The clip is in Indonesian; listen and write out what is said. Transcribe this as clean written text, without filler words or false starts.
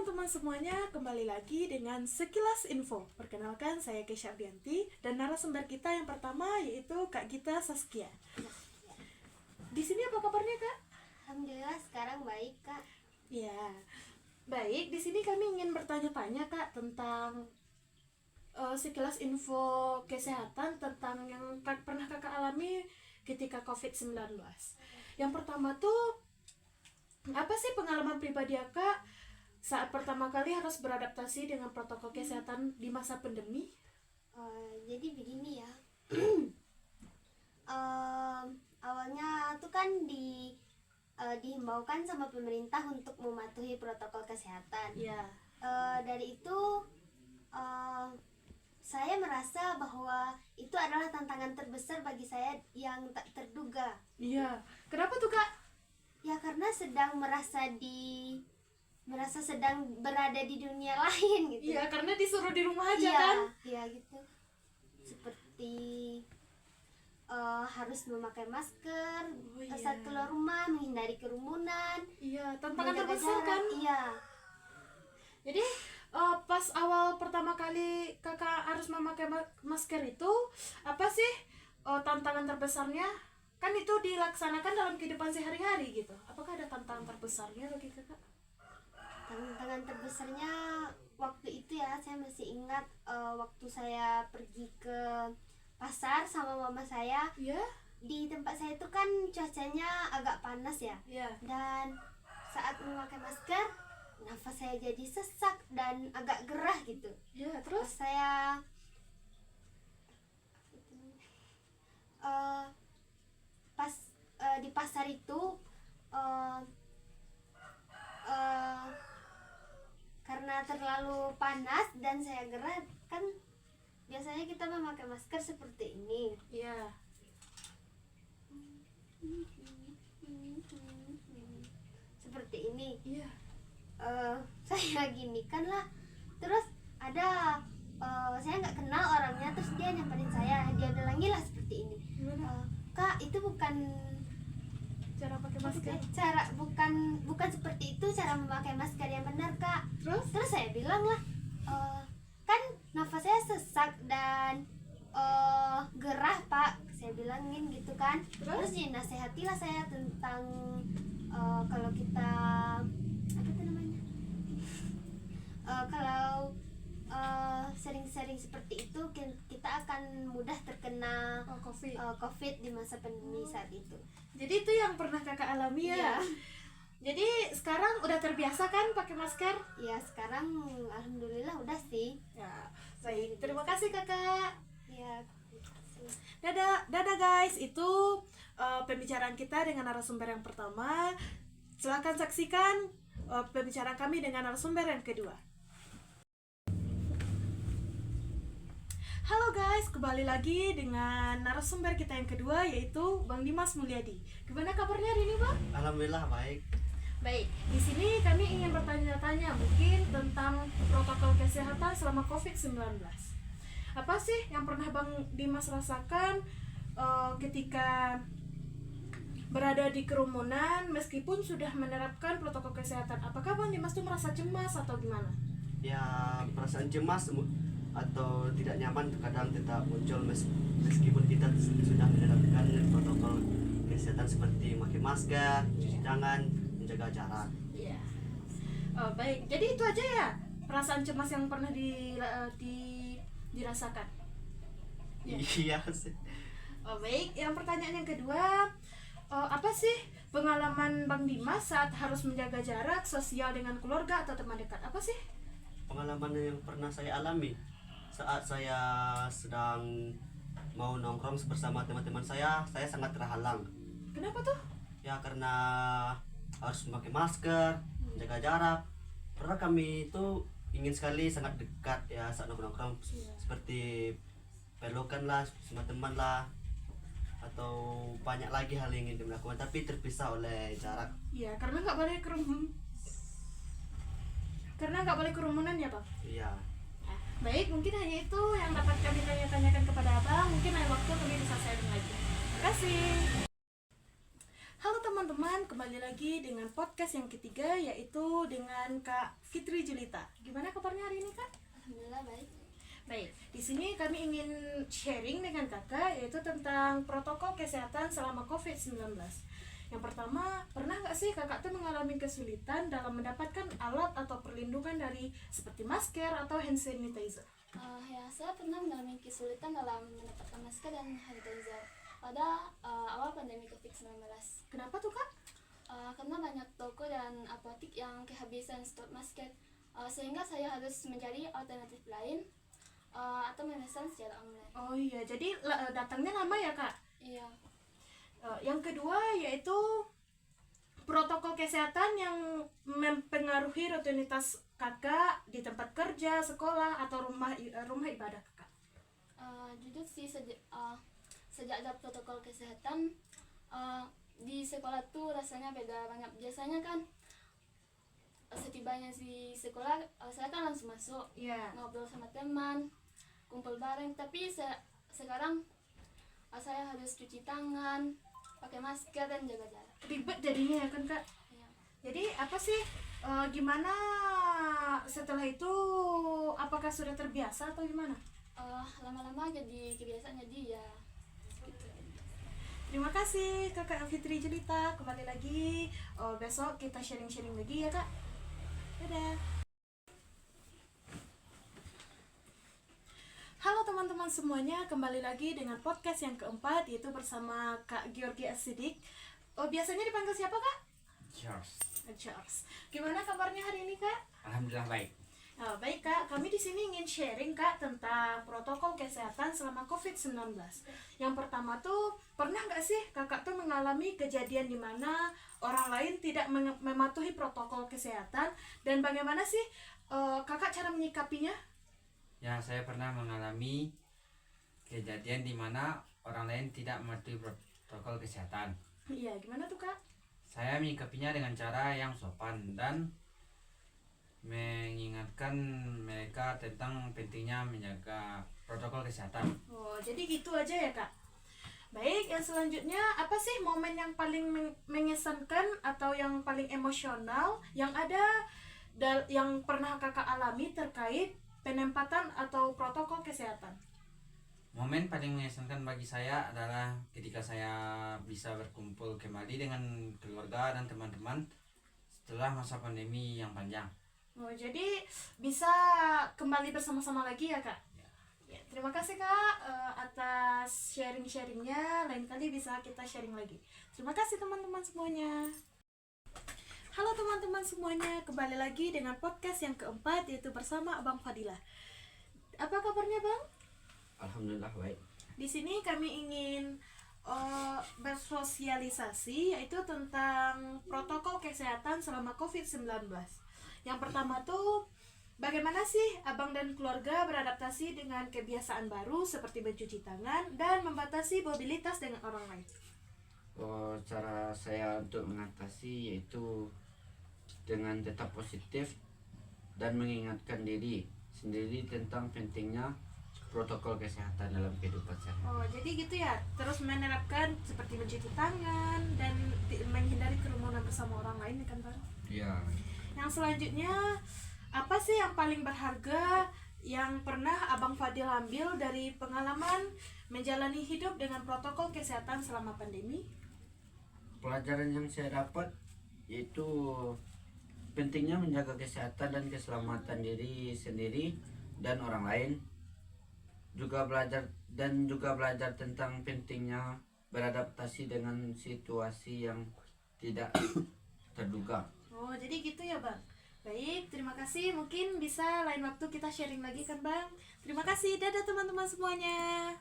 teman-teman semuanya, kembali lagi dengan Sekilas Info. Perkenalkan, saya Kesha Bianti dan narasumber kita yang pertama yaitu Kak Gita Saskia. Di sini apa kabarnya, Kak? Alhamdulillah sekarang baik, Kak. Ya, baik. Di sini kami ingin bertanya-tanya, Kak, tentang sekilas info kesehatan tentang yang pernah Kakak alami ketika COVID-19. Yang pertama tuh, apa sih pengalaman pribadi Kakak saat pertama kali harus beradaptasi dengan protokol kesehatan di masa pandemi? Jadi begini ya. Awalnya tuh kan dihimbaukan sama pemerintah untuk mematuhi protokol kesehatan. Iya. Dari itu saya merasa bahwa itu adalah tantangan terbesar bagi saya yang tak terduga. Iya. Kenapa tuh, Kak? Ya karena merasa sedang berada di dunia lain gitu. Iya, karena disuruh di rumah aja Iya, kan? iya gitu. Seperti harus memakai masker iya. saat keluar rumah, menghindari kerumunan. Iya, tantangan menjaga terbesar jarak. kan? Iya. Jadi pas awal pertama kali Kakak harus memakai masker itu, apa sih tantangan terbesarnya? Kan itu dilaksanakan dalam kehidupan sehari-hari gitu. Apakah ada tantangan terbesarnya bagi Kakak? Tantangan terbesarnya waktu itu ya, saya masih ingat waktu saya pergi ke pasar sama mama saya. Iya? Di tempat saya itu kan cuacanya agak panas ya. Iya. Dan saat memakai masker, nafas saya jadi sesak dan agak gerah gitu. Iya, Terus terus? saya pas di pasar itu karena terlalu panas dan saya gerah, kan biasanya kita memakai masker seperti ini. Iya. Seperti ini. Iya. Saya gini kan lah, terus ada saya nggak kenal orangnya, terus dia nyamperin saya, dia bilang gila seperti ini. Gimana? Kak, itu bukan Cara pakai masker? bukan seperti itu cara memakai masker yang benar, Kak. Terus? Saya bilang lah, kan nafas saya sesak dan gerah, Pak, saya bilangin gitu kan. Terus dinasehatilah saya tentang kalau kita apa tuh namanya, kalau sering-sering seperti itu kita akan mudah terkena COVID di masa pandemi saat itu. Jadi itu yang pernah Kakak alami ya? Iya. Jadi sekarang udah terbiasa kan pakai masker? Ya sekarang alhamdulillah udah sih. Ya, baik. Terima kasih Kakak. Ya. Dadah guys, itu pembicaraan kita dengan narasumber yang pertama. Silahkan saksikan pembicaraan kami dengan narasumber yang kedua. Halo guys, kembali lagi dengan narasumber kita yang kedua yaitu Bang Dimas Mulyadi. Gimana kabarnya hari ini, Bang? Alhamdulillah baik. Baik, di sini kami ingin bertanya-tanya mungkin tentang protokol kesehatan selama COVID-19. Apa sih yang pernah Bang Dimas rasakan ketika berada di kerumunan meskipun sudah menerapkan protokol kesehatan? Apakah Bang Dimas tuh merasa cemas atau gimana? Ya perasaan cemas atau tidak nyaman terkadang tetap muncul meskipun kita sudah menerapkan protokol kesehatan seperti memakai masker, cuci tangan, menjaga jarak. Iya. Baik, jadi itu aja ya perasaan cemas yang pernah dirasakan. Ya. Iya sih. Baik, yang pertanyaan yang kedua, apa sih pengalaman Bang Dimas saat harus menjaga jarak sosial dengan keluarga atau teman dekat? Apa sih Pengalaman yang pernah saya alami saat saya sedang mau nongkrong bersama teman-teman saya sangat terhalang. Kenapa tuh? Ya karena harus memakai masker, menjaga jarak. Karena kami itu ingin sekali sangat dekat ya saat nongkrong, seperti pelukan lah sama teman lah, atau banyak lagi hal yang ingin dilakukan tapi terpisah oleh jarak. Iya, karena nggak boleh kerumunan ya, Bang. Iya. Baik, mungkin hanya itu yang dapat kami tanyakan kepada Abang. Mungkin lain waktu kami bisa sharing lagi. Terima kasih. Halo teman-teman. teman-teman, kembali lagi dengan podcast yang ketiga, yaitu dengan Kak Fitri Julita. Gimana kabarnya hari ini, Kak? Alhamdulillah baik. Baik, di sini kami ingin sharing dengan Kakak, yaitu tentang protokol kesehatan selama COVID-19. Yang pertama, pernah nggak sih Kakak tuh mengalami kesulitan dalam mendapatkan alat atau perlindungan dari seperti masker atau hand sanitizer? Ya, saya pernah mengalami kesulitan dalam mendapatkan masker dan sanitizer pada awal pandemi COVID-19. Kenapa tuh, Kak? Karena banyak toko dan apotik yang kehabisan stok masker, sehingga saya harus mencari alternatif lain atau memesan secara online. Oh iya, jadi datangnya lama ya, Kak? Iya. Yang kedua yaitu protokol kesehatan yang mempengaruhi rutinitas Kakak di tempat kerja, sekolah, atau rumah ibadah Kakak. Jujur sih sejak ada protokol kesehatan di sekolah tuh rasanya beda banget. Biasanya kan setibanya di sekolah saya kan langsung masuk, ngobrol sama teman, kumpul bareng. Tapi sekarang saya harus cuci tangan, pakai masker dan jaga jarak. Ribet jadinya ya kan, Kak? Iya. Jadi apa sih, gimana setelah itu, apakah sudah terbiasa atau gimana? Lama-lama jadi kebiasaan, jadi ya gitu. Terima kasih Kakak Fitri Julita. Kembali lagi besok kita sharing-sharing lagi ya, Kak. Dadah. Halo teman-teman semuanya, kembali lagi dengan podcast yang keempat, yaitu bersama Kak Georgi Asidik. Biasanya dipanggil siapa, Kak? Charles. Gimana kabarnya hari ini, Kak? Alhamdulillah baik. Baik, Kak, kami di sini ingin sharing, Kak, tentang protokol kesehatan selama COVID-19. Yang pertama tuh, pernah nggak sih Kakak tuh mengalami kejadian di mana orang lain tidak mematuhi protokol kesehatan, dan bagaimana sih Kakak cara menyikapinya? Ya, saya pernah mengalami kejadian di mana orang lain tidak mematuhi protokol kesehatan. Iya, gimana tuh, Kak? Saya menyikapinya dengan cara yang sopan dan mengingatkan mereka tentang pentingnya menjaga protokol kesehatan. Jadi gitu aja ya, Kak. Baik, yang selanjutnya apa sih momen yang paling mengesankan atau yang paling emosional yang ada yang pernah Kakak alami terkait penempatan atau protokol kesehatan? Momen paling mengesankan bagi saya adalah ketika saya bisa berkumpul kembali dengan keluarga dan teman-teman setelah masa pandemi yang panjang. Jadi bisa kembali bersama-sama lagi ya, Kak? Ya, terima kasih, Kak, atas sharing-sharingnya. Lain kali bisa kita sharing lagi. Terima kasih teman-teman semuanya. Halo teman-teman semuanya, kembali lagi dengan podcast yang keempat, yaitu bersama Abang Fadilah. Apa kabarnya, Bang? Alhamdulillah baik. Di sini kami ingin bersosialisasi, yaitu tentang protokol kesehatan selama COVID-19. Yang pertama tuh, bagaimana sih Abang dan keluarga beradaptasi dengan kebiasaan baru seperti mencuci tangan dan membatasi mobilitas dengan orang lain? Cara saya untuk mengatasi yaitu dengan tetap positif dan mengingatkan diri sendiri tentang pentingnya protokol kesehatan dalam kehidupan sehari-hari. Jadi gitu ya, terus menerapkan seperti mencuci tangan dan menghindari kerumunan bersama orang lain, kan, Bang? Iya. Yang selanjutnya, apa sih yang paling berharga yang pernah Abang Fadil ambil dari pengalaman menjalani hidup dengan protokol kesehatan selama pandemi? Pelajaran yang saya dapat yaitu pentingnya menjaga kesehatan dan keselamatan diri sendiri dan orang lain. Juga belajar tentang pentingnya beradaptasi dengan situasi yang tidak terduga. Jadi gitu ya, Bang. Baik, terima kasih. Mungkin bisa lain waktu kita sharing lagi kan, Bang. Terima kasih. Dadah teman-teman semuanya.